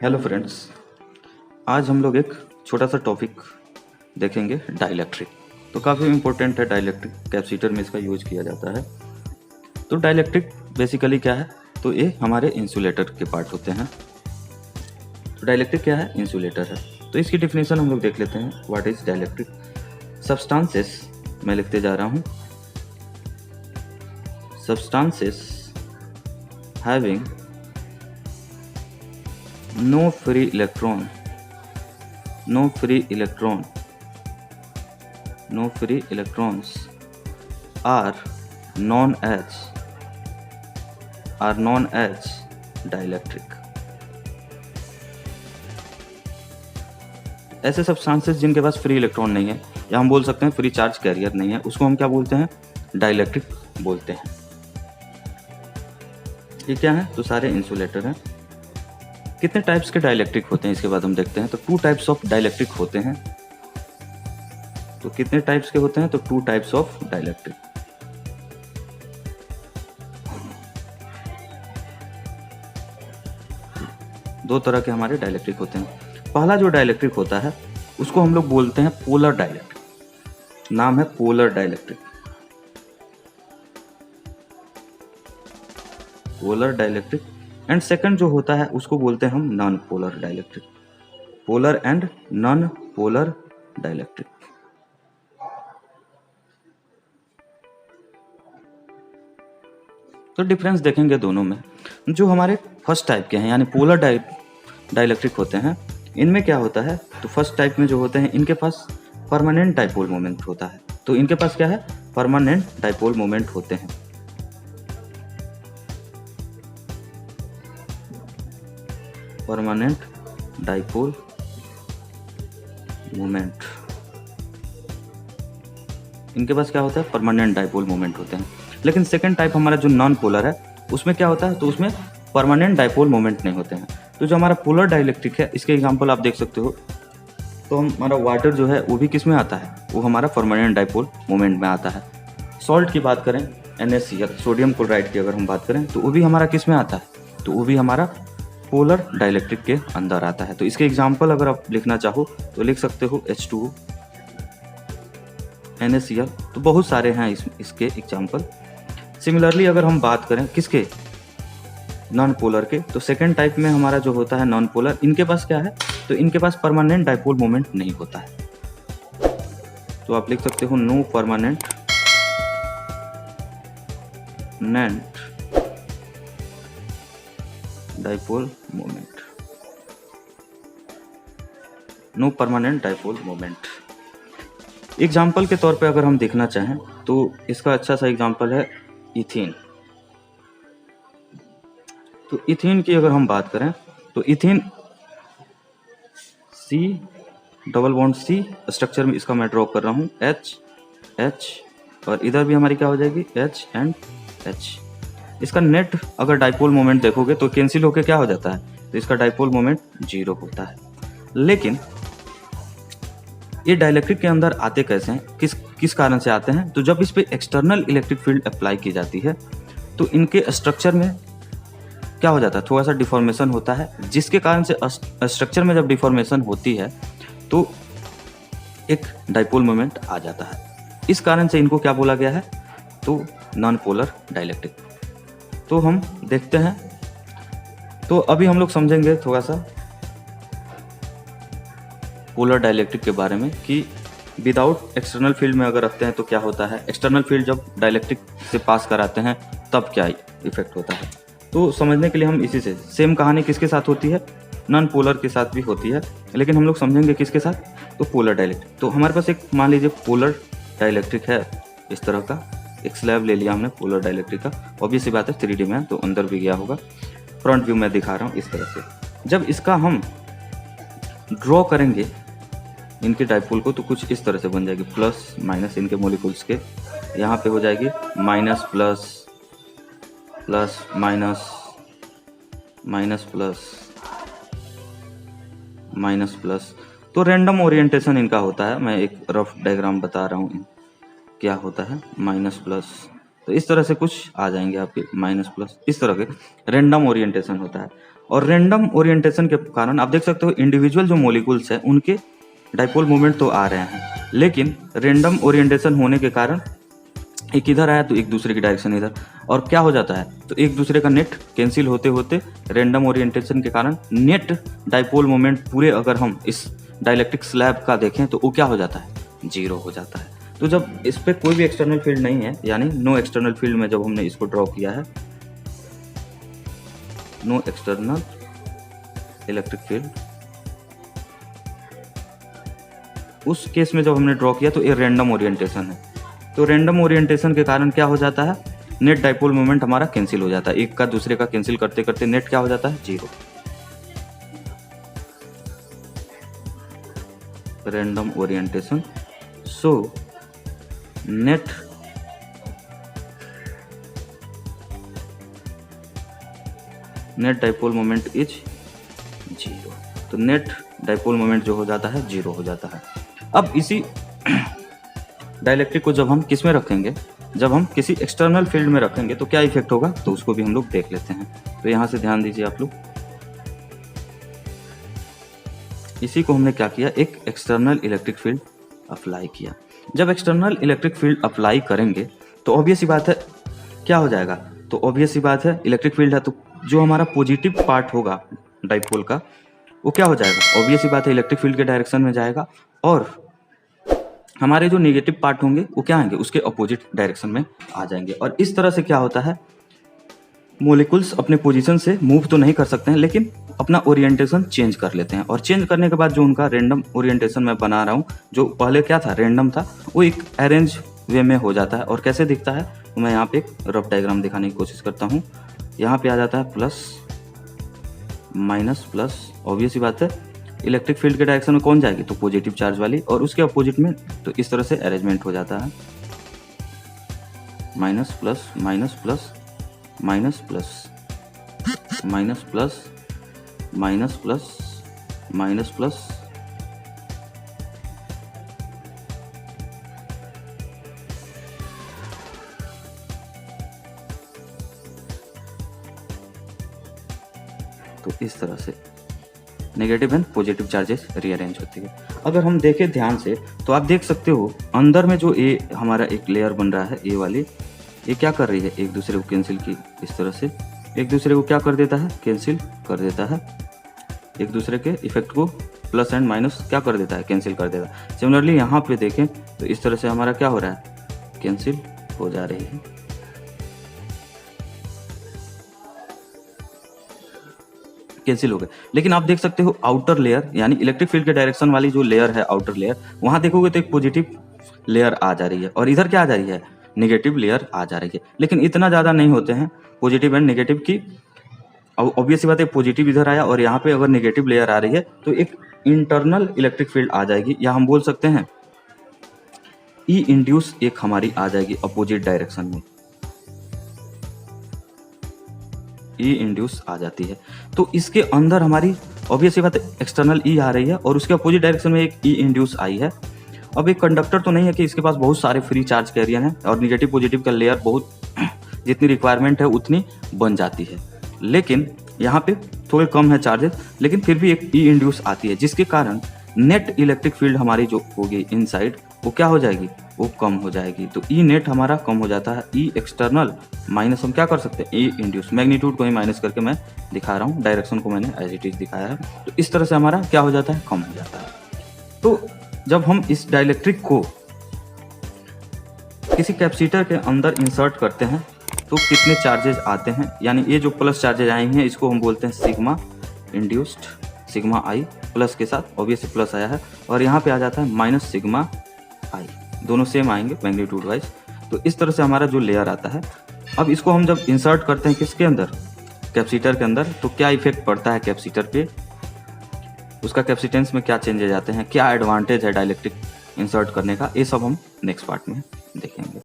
Hello friends, आज हम लोग एक छोटा सा टॉपिक देखेंगे डाइलेक्ट्रिक। तो काफ़ी इम्पोर्टेंट है डाइलेक्ट्रिक, कैपेसिटर में इसका यूज किया जाता है। तो डाइलेक्ट्रिक बेसिकली क्या है? तो ये हमारे इंसुलेटर के पार्ट होते हैं। तो डाइलेक्ट्रिक क्या है? इंसुलेटर है। तो इसकी डिफिनेशन हम लोग देख लेते हैं। What is dielectric? सब्सटेंसेस, मैं लिखते जा रहा हूँ, substances having no free electron no free electrons are known as dielectric। ऐसे सब्सटेंसेस जिनके पास फ्री इलेक्ट्रॉन नहीं है, या हम बोल सकते हैं फ्री चार्ज कैरियर नहीं है, उसको हम क्या बोलते हैं? डाइलेक्ट्रिक बोलते हैं। ये क्या है? तो सारे इंसुलेटर हैं। कितने टाइप्स के डाइलेक्ट्रिक होते हैं इसके बाद हम देखते हैं। तो 2 टाइप्स ऑफ डाइलेक्ट्रिक होते हैं। तो कितने टाइप्स के होते हैं? तो 2 टाइप्स ऑफ डाइलेक्ट्रिक। दो तरह के हमारे डाइलेक्ट्रिक होते हैं। पहला जो डाइलेक्ट्रिक होता है उसको हम लोग बोलते हैं पोलर डाइलेक्ट्रिक। नाम है polar dielectric. Polar dielectric. And second जो होता है उसको बोलते हैं हम non polar dielectric. Polar and non polar dielectric. तो डिफरेंस देखेंगे दोनों में। जो हमारे फर्स्ट टाइप के हैं यानी पोलर डाइलेक्ट्रिक होते हैं, इनमें क्या होता है? तो फर्स्ट टाइप में जो होते हैं इनके पास परमानेंट डाइपोल मोमेंट होता है। तो इनके पास क्या है? परमानेंट डाइपोल मोमेंट होते हैं। परमानेंट डाइपोल मोमेंट, इनके पास क्या होता है? परमानेंट डाइपोल मोमेंट होते हैं। लेकिन सेकंड टाइप हमारा जो नॉन पोलर है उसमें क्या होता है? तो उसमें परमानेंट डाइपोल मोमेंट नहीं होते हैं। तो जो हमारा पोलर डाइलेक्ट्रिक है, इसके एग्जांपल आप देख सकते हो। तो हमारा वाटर जो है वो भी किस में आता है? वो हमारा परमानेंट डाइपोल मोमेंट में आता है। सॉल्ट की बात करें, NaCl, सोडियम क्लोराइड की अगर हम बात करें, तो वो भी हमारा किस में आता है? तो वो भी हमारा पोलर डाइलेक्ट्रिक के अंदर आता है। तो इसके एग्जाम्पल अगर आप लिखना चाहो तो लिख सकते हो H2O, NaCl। तो बहुत सारे हैं इसके एग्जाम्पल। सिमिलरली अगर हम बात करें किसके? नॉन पोलर के, तो सेकेंड टाइप में हमारा जो होता है नॉन पोलर, इनके पास क्या है? तो इनके पास परमानेंट डाइपोल मोमेंट नहीं होता है। तो आप लिख सकते हो no permanent dipole moment. No permanent dipole moment. Example के तौर पे अगर हम देखना चाहें तो इसका अच्छा सा एग्जाम्पल है इथीन। तो इथीन की अगर हम बात करें तो इथीन C स्ट्रक्चर में इसका मैं ड्रॉ कर रहा हूँ H, और इधर भी हमारी क्या हो जाएगी? H and H। इसका नेट अगर डाइपोल मोमेंट देखोगे तो कैंसिल होके क्या हो जाता है? तो इसका डाइपोल मोमेंट 0 होता है। लेकिन ये डाइलेक्ट्रिक के अंदर आते कैसे हैं? किस कारण से आते हैं? तो जब इस पे एक्सटर्नल इलेक्ट्रिक फील्ड अप्लाई की जाती है तो इनके स्ट्रक्चर में क्या हो जाता है? थोड़ा सा डिफॉर्मेशन होता है, जिसके कारण से स्ट्रक्चर में जब डिफॉर्मेशन होती है तो एक डाइपोल मोमेंट आ जाता है। इस कारण से इनको क्या बोला गया है? तो नॉन पोलर डाइलेक्ट्रिक। तो हम देखते हैं। तो अभी हम लोग समझेंगे थोड़ा सा पोलर डाइलेक्ट्रिक के बारे में कि विदाउट एक्सटर्नल फील्ड में अगर रखते हैं तो क्या होता है, एक्सटर्नल फील्ड जब डाइलेक्ट्रिक से पास कराते हैं तब क्या इफेक्ट होता है। तो समझने के लिए हम इसी से सेम कहानी किसके साथ होती है? नॉन पोलर के साथ भी होती है, लेकिन हम लोग समझेंगे किसके साथ? तो पोलर डाइलेक्ट्रिक। तो हमारे पास एक मान लीजिए पोलर डाइलेक्ट्रिक है, इस तरह का एक स्लैब ले लिया हमने पोलर डाइलेक्ट्रिक का। ऑब्वियस सी बात है 3D में तो अंदर भी गया होगा। फ्रंट व्यू में दिखा रहा हूँ इस तरह से। जब इसका हम ड्रॉ करेंगे इनके डाइपोल को तो कुछ इस तरह से बन जाएगी, प्लस माइनस इनके मोलिकुल्स के यहाँ पे हो जाएगी minus plus plus minus minus plus minus plus. तो रैंडम ओरिएंटेशन इनका होता है। मैं एक रफ डायग्राम बता रहा हूँ क्या होता है। माइनस प्लस, तो इस तरह से कुछ आ जाएंगे आपके माइनस प्लस, इस तरह के रैंडम ओरिएंटेशन होता है। और रैंडम ओरिएंटेशन के कारण आप देख सकते हो इंडिविजुअल जो मॉलिक्यूल्स है उनके डाइपोल मोमेंट तो आ रहे हैं, लेकिन रैंडम ओरिएंटेशन होने के कारण एक इधर आया तो एक दूसरे की डायरेक्शन इधर, और क्या हो जाता है तो एक दूसरे का नेट कैंसिल होते होते रैंडम ओरिएंटेशन के कारण नेट डाइपोल मोमेंट पूरे अगर हम इस डाइलेक्ट्रिक स्लैब का देखें तो वो क्या हो जाता है, 0 हो जाता है। तो जब इस पे कोई भी एक्सटर्नल फील्ड नहीं है, यानी नो एक्सटर्नल फील्ड में जब हमने इसको ड्रॉ किया है, नो एक्सटर्नल इलेक्ट्रिक फील्ड, उस केस में जब हमने ड्रॉ किया तो ये रैंडम ओरिएंटेशन है। तो रैंडम ओरिएंटेशन के कारण क्या हो जाता है, नेट डाइपोल मोमेंट हमारा कैंसिल हो जाता है, एक का दूसरे का कैंसिल करते करते नेट क्या हो जाता है, 0। Random orientation, so net dipole moment is 0। तो नेट डाइपोल मोमेंट जो हो जाता है 0 हो जाता है। अब इसी डाइलेक्ट्रिक को जब हम किस में रखेंगे, जब हम किसी एक्सटर्नल फील्ड में रखेंगे तो क्या इफेक्ट होगा, तो उसको भी हम लोग देख लेते हैं। तो यहाँ से ध्यान दीजिए आप लोग, इसी को हमने क्या किया, एक एक्सटर्नल इलेक्ट्रिक फील्ड अप्लाई किया। जब एक्सटर्नल इलेक्ट्रिक फील्ड अप्लाई करेंगे तो ऑब्वियस सी बात है क्या हो जाएगा, तो ऑब्वियस सी बात है इलेक्ट्रिक फील्ड है तो जो हमारा पॉजिटिव पार्ट होगा डाइपोल का वो क्या हो जाएगा, ऑब्वियस सी बात है इलेक्ट्रिक फील्ड के डायरेक्शन में जाएगा, और हमारे जो नेगेटिव पार्ट होंगे वो क्या आएंगे, उसके अपोजिट डायरेक्शन में आ जाएंगे। और इस तरह से क्या होता है, मॉलिक्यूल्स अपने पोजीशन से मूव तो नहीं कर सकते हैं लेकिन अपना ओरिएंटेशन चेंज कर लेते हैं, और चेंज करने के बाद जो उनका रैंडम ओरिएंटेशन मैं बना रहा हूँ, जो पहले क्या था रैंडम था, वो एक अरेंज वे में हो जाता है। और कैसे दिखता है, तो मैं यहाँ पे एक रफ डायग्राम दिखाने की कोशिश करता हूँ। यहाँ पे आ जाता है प्लस माइनस प्लस, ऑब्वियस ही बात है इलेक्ट्रिक फील्ड के डायरेक्शन में कौन जाएगी, तो पॉजिटिव चार्ज वाली, और उसके अपोजिट में तो इस तरह से अरेंजमेंट हो जाता है, minus plus minus plus minus plus minus plus minus plus minus plus तो इस तरह से negative and positive charges rearrange होती है। अगर हम देखें ध्यान से तो आप देख सकते हो अंदर में जो ए हमारा एक लेयर बन रहा है, ए वाली, ये क्या कर रही है, एक दूसरे को कैंसिल की, इस तरह से एक दूसरे को क्या कर देता है, कैंसिल कर देता है, एक दूसरे के इफेक्ट को प्लस एंड माइनस क्या कर देता है, कैंसिल कर देता है। सिमिलरली यहाँ पे देखें तो इस तरह से हमारा क्या हो रहा है, कैंसिल हो जा रही है, कैंसिल हो गए। लेकिन आप देख सकते हो आउटर लेयर, यानी इलेक्ट्रिक फील्ड के डायरेक्शन वाली जो लेयर है आउटर लेयर, वहां देखोगे तो एक पॉजिटिव लेयर आ जा रही है, और इधर क्या आ जा रही है, नेगेटिव लेयर आ जा रही है। लेकिन इतना ज़्यादा नहीं होते हैं पॉजिटिव एंड नेगेटिव की, ऑब्वियस बात है पॉजिटिव इधर आया और यहाँ पे अगर नेगेटिव लेयर आ रही है तो एक इंटरनल इलेक्ट्रिक फील्ड आ जाएगी, या हम बोल सकते हैं ई इंड्यूस एक हमारी आ जाएगी अपोजिट डायरेक्शन में, ई इंड्यूस आ जाती है। तो इसके अंदर हमारी ऑब्वियस बात है एक्सटर्नल ई आ रही है और उसके अपोजिट डायरेक्शन में एक ई इंड्यूस आई है। अब एक कंडक्टर तो नहीं है कि इसके पास बहुत सारे फ्री चार्ज कैरियर हैं और निगेटिव पॉजिटिव का लेयर बहुत जितनी रिक्वायरमेंट है उतनी बन जाती है, लेकिन यहाँ पे थोड़े कम है चार्जेस, लेकिन फिर भी एक ई इंड्यूस आती है जिसके कारण नेट इलेक्ट्रिक फील्ड हमारी जो होगी इनसाइड वो क्या हो जाएगी, वो कम हो जाएगी। तो ई नेट हमारा कम हो जाता है, ई एक्सटर्नल माइनस हम क्या कर सकते हैं, ई इंड्यूस, मैग्नीट्यूड को ही माइनस करके मैं दिखा रहा हूँ, डायरेक्शन को मैंने एज इट इज दिखाया है। तो इस तरह से हमारा क्या हो जाता है, कम हो जाता है। तो जब हम इस डाइलेक्ट्रिक को किसी कैपेसिटर के अंदर इंसर्ट करते हैं तो कितने चार्जेस आते हैं, यानी ये जो प्लस चार्जेज आए हैं इसको हम बोलते हैं सिग्मा इंड्यूस्ड, सिग्मा आई प्लस के साथ ऑब्वियसली प्लस आया है, और यहाँ पे आ जाता है माइनस सिग्मा आई, दोनों सेम आएंगे मैग्नीट्यूड वाइज। तो इस तरह से हमारा जो लेयर आता है, अब इसको हम जब इंसर्ट करते हैं किसके अंदर, कैपेसिटर के अंदर, तो क्या इफेक्ट पड़ता है कैपेसिटर पे, उसका कैपेसिटेंस में क्या चेंजेज आते हैं, क्या एडवांटेज है डाइलेक्ट्रिक इंसर्ट करने का, ये सब हम नेक्स्ट पार्ट में देखेंगे।